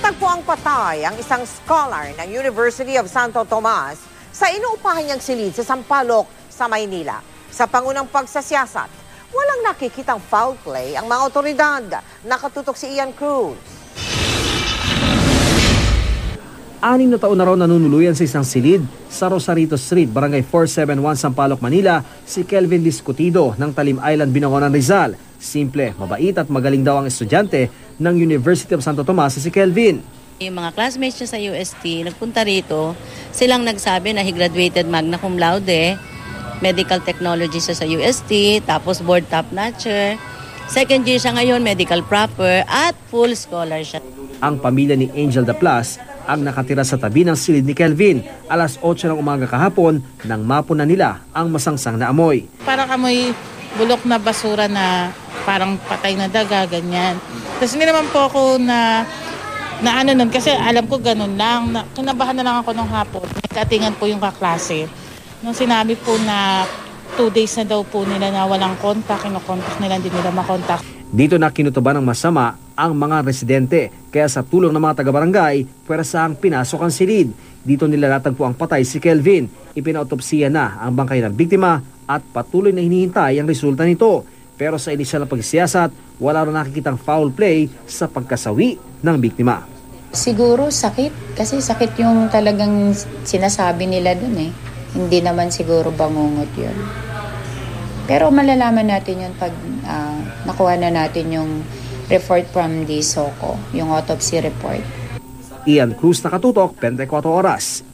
Natagpuang patay ang isang scholar ng University of Santo Tomas sa inuupahan niyang silid sa Sampaloc sa Maynila. Sa pangunang pagsasiyasat, walang nakikitang foul play ang mga otoridad. Nakatutok si Ian Cruz. 6 na taon na raw nanunuluyan sa isang silid sa Rosarito Street, Barangay 471, Sampaloc, Manila, si Kelvin Discutido ng Talim Island, Binangonan, Rizal. Simple, mabait at magaling daw ang estudyante ng University of Santo Tomas si Kelvin. Yung mga classmates niya sa UST, nagpunta rito, silang nagsabi na he graduated magna cum laude, medical technology siya sa UST, tapos board top notcher. Second year siya ngayon, medical proper, at full scholar siya. Ang pamilya ni Angel Daplas ang nakatira sa tabi ng silid ni Kelvin. Alas 8 ng umaga kahapon nang mapunan nila ang masangsang na amoy. Parang amoy bulok na basura na parang patay na daga, ganyan. Tapos hindi naman po ako na ano nun, kasi alam ko ganun lang. Kinabahan na lang ako nung hapon. Nagkatingan po yung kaklase. Nung sinabi po na 2 days na daw po nila na walang kontak, kinokontak nila, hindi nila makontak. Dito na kinutuban ng masama ang mga residente. Kaya sa tulong ng mga taga-barangay, pwersahang pinasok ang silid. Dito nila natagpo ang patay si Kelvin. Ipinautopsiya na ang bangkay ng biktima at patuloy na hinihintay ang resulta nito. Pero sa inisyal na pagsisiyasat, wala rin nakikitang foul play sa pagkasawi ng biktima. Siguro sakit. Kasi sakit yung talagang sinasabi nila dun eh. Hindi naman siguro bangungot yun. Pero malalaman natin yun pag nakuha na natin yung report from the SOCO, yung autopsy report. Ian Cruz, nakatutok, 24 Oras.